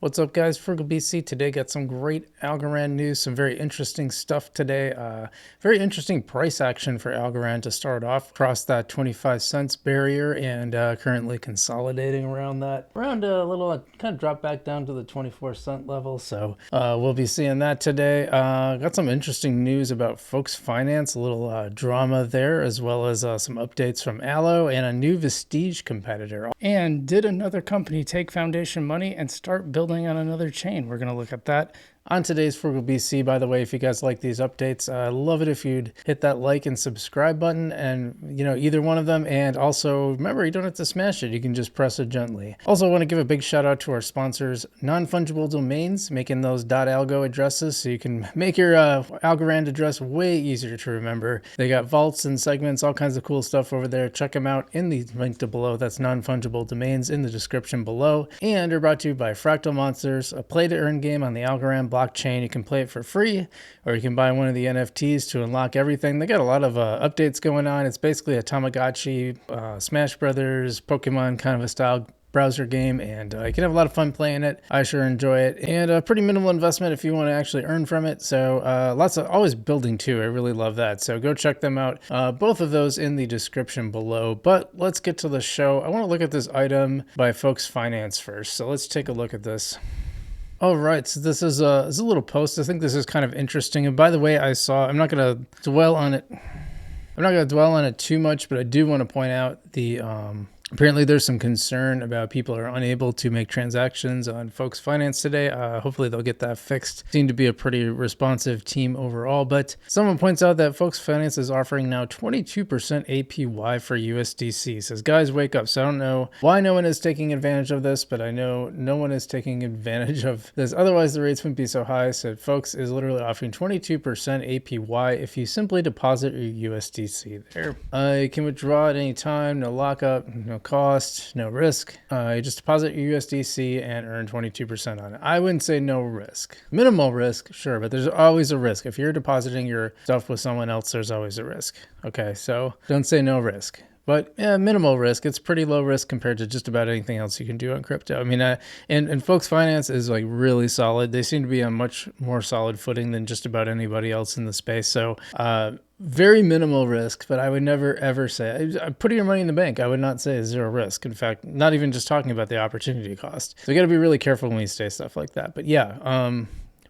What's up, guys? Frugal BC today. Got some great Algorand news, some very interesting stuff today. Very interesting price action for Algorand to start off, across that 25 cents barrier, and currently consolidating around that, around a little, kind of drop back down to the 24-cent level. So we'll be seeing that today. Got some interesting news about Folks Finance, a little drama there, as well as some updates from Allo and a new Vestige competitor. And did another company take foundation money and start building on another chain? We're going to look at that on today's Frugal BC. By the way, if you guys like these updates, I love it if you'd hit that like and subscribe button, and either one of them. And also remember, you don't have to smash it, you can just press it gently. Also, I want to give a big shout out to our sponsors, Non-Fungible Domains, making those .algo addresses so you can make your Algorand address way easier to remember. They got vaults and segments, all kinds of cool stuff over there. Check them out in the link to below. That's Non-Fungible Domains in the description below. And are brought to you by Fractal Monsters, a play to earn game on the Algorand blockchain. You can play it for free, or you can buy one of the NFTs to unlock everything. They got a lot of updates going on. It's basically a Tamagotchi, Smash Brothers, Pokemon kind of a style browser game, and you can have a lot of fun playing it. I sure enjoy it, and a pretty minimal investment if you want to actually earn from it. So lots of always building too. I really love that. So go check them out. Both of those in the description below. But let's get to the show. I want to look at this item by Folks Finance first. So let's take a look at this. All right, so this is a little post. I think this is kind of interesting. And by the way, I'm not going to dwell on it. I'm not going to dwell on it too much, but I do want to point out the apparently there's some concern about people are unable to make transactions on Folks Finance today. Hopefully they'll get that fixed. Seem to be a pretty responsive team overall, but someone points out that Folks Finance is offering now 22% APY for USDC. Says, guys, wake up. So I don't know why no one is taking advantage of this, but I know no one is taking advantage of this. Otherwise the rates wouldn't be so high. So Folks is literally offering 22% APY if you simply deposit your USDC there. You can withdraw at any time, no lockup, no cost, no risk. You just deposit your USDC and earn 22% on it. I wouldn't say no risk. Minimal risk, sure, but there's always a risk. If you're depositing your stuff with someone else, there's always a risk. Okay, so don't say no risk. But yeah, minimal risk. It's pretty low risk compared to just about anything else you can do on crypto. I mean, and Folks Finance is like really solid. They seem to be on much more solid footing than just about anybody else in the space. So very minimal risk, but I would never ever say putting your money in the bank. I would not say zero risk. In fact, not even just talking about the opportunity cost. So you got to be really careful when you say stuff like that. But yeah,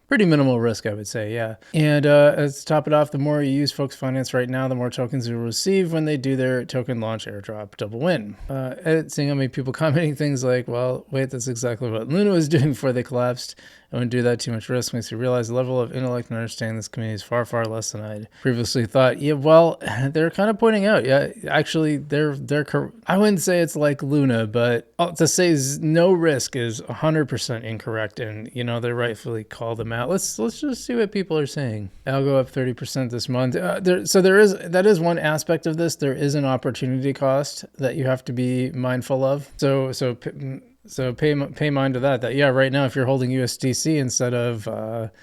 pretty minimal risk, I would say, yeah. And to top it off, the more you use Folks Finance right now, the more tokens you'll receive when they do their token launch airdrop double win. Seeing how many people commenting things like, well, wait, that's exactly what Luna was doing before they collapsed. I wouldn't do that. Too much risk makes you realize the level of intellect and understanding this community is far, far less than I'd previously thought. Yeah, well, they're kind of pointing out, yeah, actually, they're I wouldn't say it's like Luna, but to say no risk is 100% incorrect, and they rightfully call them out. Let's just see what people are saying. I'll go up 30% this month. That is one aspect of this. There is an opportunity cost that you have to be mindful of. So pay mind to that. Yeah, right now if you're holding USDC instead of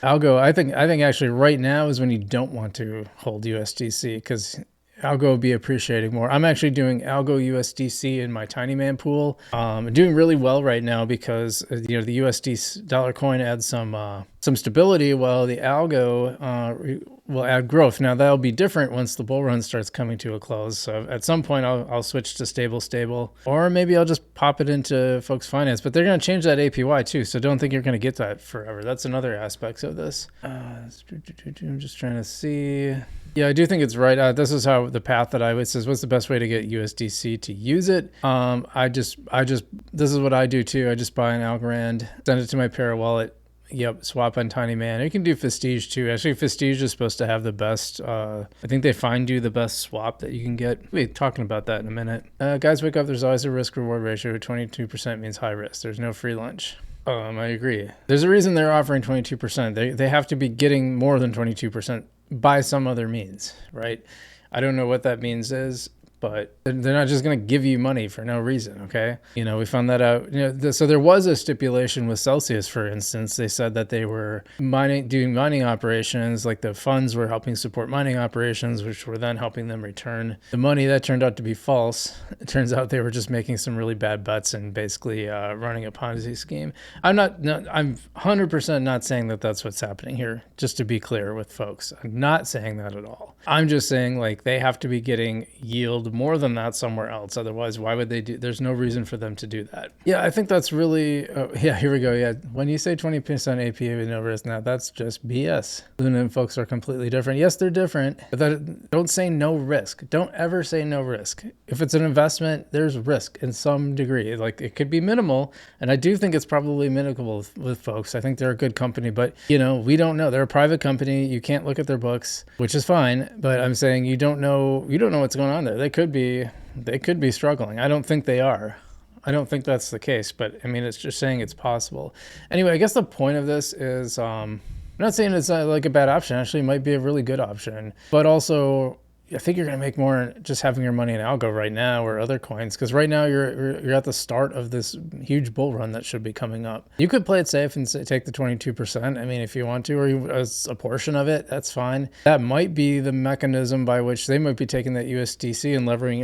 Algo, I think actually right now is when you don't want to hold USDC, because Algo will be appreciating more. I'm actually doing Algo USDC in my Tiny Man pool. I'm doing really well right now because the USD dollar coin adds some stability, while the Algo will add growth. Now that'll be different once the bull run starts coming to a close. So at some point I'll switch to stable, or maybe I'll just pop it into Folks Finance. But they're going to change that APY too, so don't think you're going to get that forever. That's another aspect of this. I'm just trying to see. Yeah, I do think it's right. This is how the path that I would says, what's the best way to get USDC to use it? This is what I do too. I just buy an Algorand, send it to my Para wallet. Yep, swap on Tiny Man. You can do Vestige too. Actually, Vestige is supposed to have the best, I think they find you the best swap that you can get. We'll be talking about that in a minute. Guys, wake up. There's always a risk-reward ratio. 22% means high risk. There's no free lunch. I agree. There's a reason they're offering 22%. They have to be getting more than 22% by some other means, right? I don't know what that means is, but they're not just going to give you money for no reason. Okay. We found that out, so there was a stipulation with Celsius, for instance. They said that they were doing mining operations, like the funds were helping support mining operations, which were then helping them return the money. That turned out to be false. It turns out they were just making some really bad bets and basically running a Ponzi scheme. I'm 100% not saying that that's what's happening here, just to be clear with folks. I'm not saying that at all. I'm just saying, like, they have to be getting yield more than that somewhere else. Otherwise, why would they do? There's no reason for them to do that. Yeah, I think that's really, here we go. Yeah, when you say 20% APA with no risk, now that's just BS. Luna and folks are completely different. Yes, they're different, but don't say no risk. Don't ever say no risk. If it's an investment, there's risk in some degree. Like, it could be minimal, and I do think it's probably minimal with folks. I think they're a good company, but we don't know. They're a private company. You can't look at their books, which is fine. But I'm saying you don't know what's going on there. They could be struggling. I don't think they are. I don't think that's the case, but I mean, it's just saying it's possible. Anyway, I guess the point of this is, I'm not saying it's like a bad option. Actually, it might be a really good option, but also I think you're going to make more just having your money in algo right now or other coins, because right now you're at the start of this huge bull run that should be coming up. You could play it safe and take the 22%. I mean, if you want to, or as a portion of it, that's fine. That might be the mechanism by which they might be taking that USDC and levering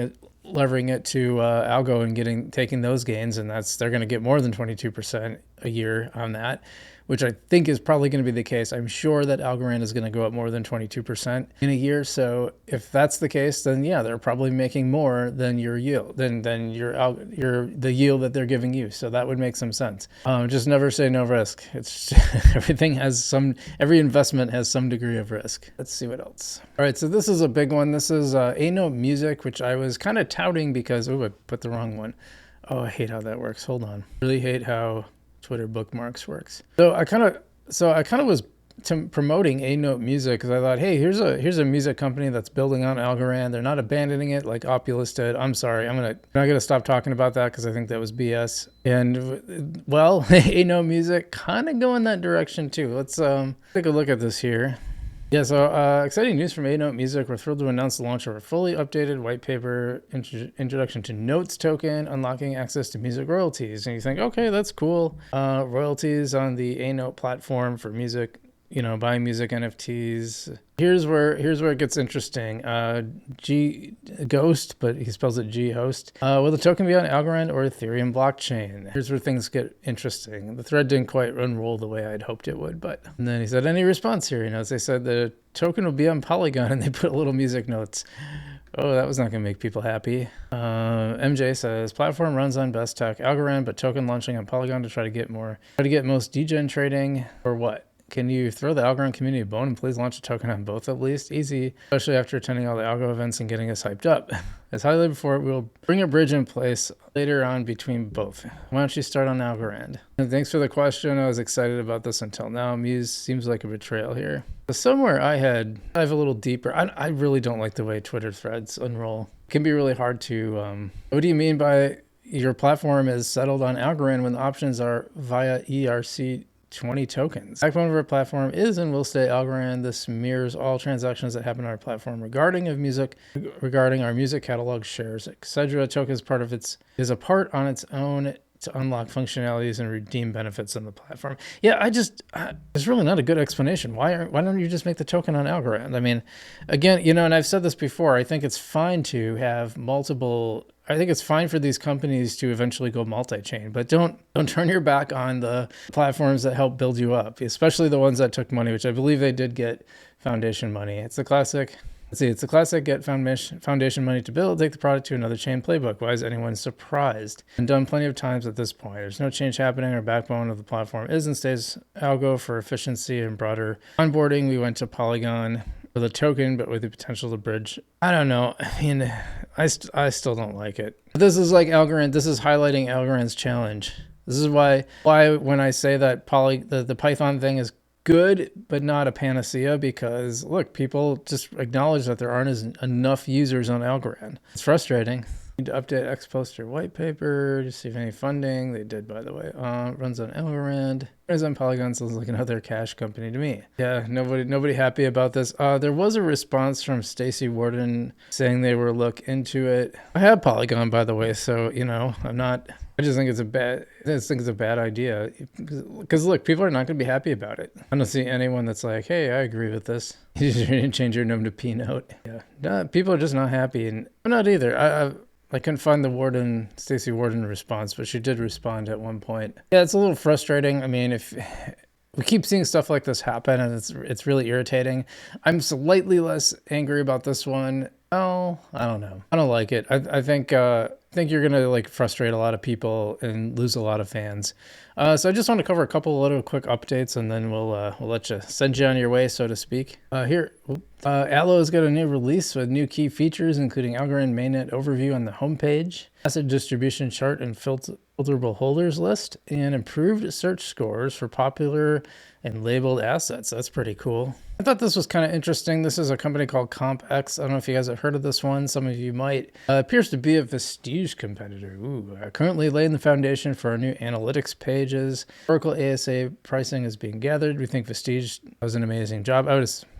it to algo and taking those gains, and they're going to get more than 22% a year on that, which I think is probably going to be the case. I'm sure that Algorand is going to go up more than 22% in a year. So if that's the case, then yeah, they're probably making more than your yield, than the yield that they're giving you. So that would make some sense. Just never say no risk. It's every investment has some degree of risk. Let's see what else. All right, so this is a big one. This is Aote Music, which I was kind of touting because, I put the wrong one. Oh, I hate how that works. Hold on. Really hate how Twitter bookmarks works. So I kind of was promoting Aote Music because I thought, hey, here's a music company that's building on Algorand. They're not abandoning it like Opulus did. I'm sorry, I'm not gonna stop talking about that because I think that was BS. And well, Aote Music kind of go in that direction too. Let's take a look at this here. Yeah, so exciting news from Aote Music. We're thrilled to announce the launch of a fully updated white paper introduction to Notes token, unlocking access to music royalties. And you think, okay, that's cool. Royalties on the Aote platform for music, buying music NFTs. Here's where it gets interesting. Ghost, but he spells it G Host. Will the token be on Algorand or Ethereum blockchain? Here's where things get interesting. The thread didn't quite unroll the way I'd hoped it would, and then he said, any response here? They said the token will be on Polygon, and they put a little music notes. Oh, that was not going to make people happy. MJ says, platform runs on best tech Algorand, but token launching on Polygon to try to get most degen trading, or what? Can you throw the Algorand community a bone and please launch a token on both at least? Easy, especially after attending all the algo events and getting us hyped up. As highlighted before, we'll bring a bridge in place later on between both. Why don't you start on Algorand? And thanks for the question. I was excited about this until now. Muse seems like a betrayal here. Somewhere dive a little deeper. I really don't like the way Twitter threads unroll. It can be really hard to, what do you mean by your platform is settled on Algorand when the options are via ERC 20 tokens? Backbone of our platform is and will stay Algorand. This mirrors all transactions that happen on our platform regarding our music catalog shares, etc. Token is a part on its own to unlock functionalities and redeem benefits on the platform. Yeah, there's really not a good explanation. Why don't you just make the token on Algorand? I mean, again, and I've said this before, I think it's fine to have I think it's fine for these companies to eventually go multi-chain, but don't turn your back on the platforms that help build you up, especially the ones that took money, which I believe they did get foundation money. It's the classic get foundation money to build, take the product to another chain playbook. Why is anyone surprised? And done plenty of times at this point. There's no change happening. Our backbone of the platform is and stays algo for efficiency and broader onboarding. We went to Polygon with a token, but with the potential to bridge. I don't know. I mean, I still don't like it. This is like Algorand. This is highlighting Algorand's challenge. This is why when I say that the Python thing is good, but not a panacea, because look, people just acknowledge that there aren't enough users on Algorand. It's frustrating. Need to update X poster white paper to see if any funding. They did, by the way. Runs on Algorand. Runs on Polygon, sounds like another cash company to me. Yeah, nobody happy about this. There was a response from Stacy Warden saying they were look into it. I have Polygon, by the way, so I'm not. I just think it's a bad idea because look, people are not going to be happy about it. I don't see anyone that's like, hey, I agree with this. You should change your name to P Note. Yeah, no, people are just not happy, and I'm not either. I couldn't find the Stacy Warden response, but she did respond at one point. Yeah, it's a little frustrating. I mean, if we keep seeing stuff like this happen, and it's really irritating. I'm slightly less angry about this one. Oh, I don't know. I don't like it. I think you're gonna like frustrate a lot of people and lose a lot of fans. So I just want to cover a couple little quick updates, and then we'll send you on your way, so to speak. Allo's got a new release with new key features, including Algorand mainnet overview on the homepage, asset distribution chart and filterable holders list, and improved search scores for popular and labeled assets. That's pretty cool. I thought this was kind of interesting. This is a company called CompX. I don't know if you guys have heard of this one. Some of you might. Appears to be a Vestige competitor. Currently laying the foundation for our new analytics pages. Oracle ASA pricing is being gathered. We think Vestige does an amazing job.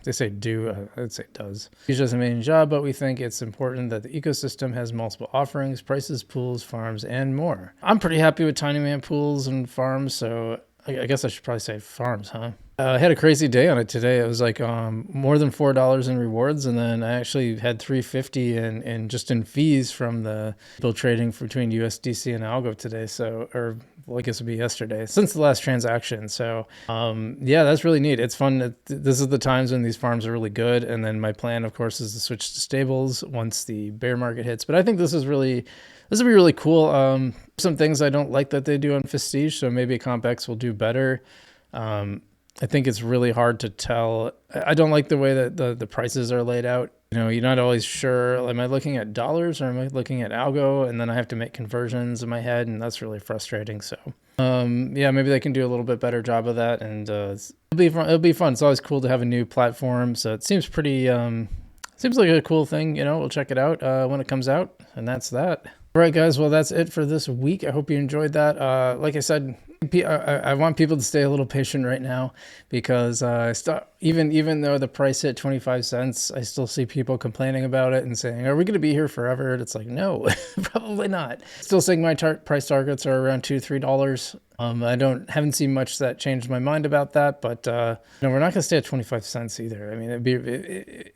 They say do, I'd say does. Vestige does an amazing job, but we think it's important that the ecosystem has multiple offerings, prices, pools, farms, and more. I'm pretty happy with Tiny Man pools and farms, so I guess I should probably say farms, huh? I had a crazy day on it today. It was like more than $4 in rewards, and then I actually had $350 in just in fees from the people trading between USDC and Algo today. I guess it'd be yesterday since the last transaction. So yeah, that's really neat. It's fun. This is the times when these farms are really good, and then my plan, of course, is to switch to stables once the bear market hits. But I think this will be really cool. Some things I don't like that they do on Vestige, so maybe CompX will do better. I think it's really hard to tell. I don't like the way that the prices are laid out. You're not always sure, am I looking at dollars or am I looking at algo? And then I have to make conversions in my head, and that's really frustrating. So yeah, maybe they can do a little bit better job of that, and it'll be fun. It's always cool to have a new platform, so it seems pretty seems like a cool thing. We'll check it out when it comes out, and that's that. All right, guys, well, that's it for this week. I hope you enjoyed that. Like I said, I want people to stay a little patient right now, because even though the price hit 25 cents, I still see people complaining about it and saying, are we going to be here forever? And it's like, no, probably not. Still saying my price targets are around $2-3. I haven't seen much that changed my mind about that, but we're not going to stay at 25 cents either. I mean,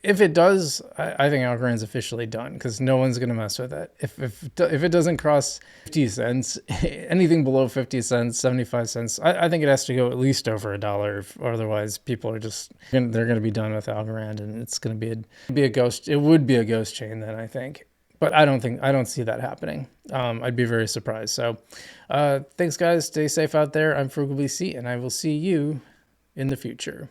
if it does, I think Algorand's officially done, because no one's going to mess with it. If it doesn't cross 50 cents, anything below 50 cents, 75 cents, I think it has to go at least over $1. Otherwise, people are they're going to be done with Algorand, and it's going to be a ghost. It would be a ghost chain then, I think. But I don't see that happening. I'd be very surprised. So thanks, guys. Stay safe out there. I'm Frugal BC, and I will see you in the future.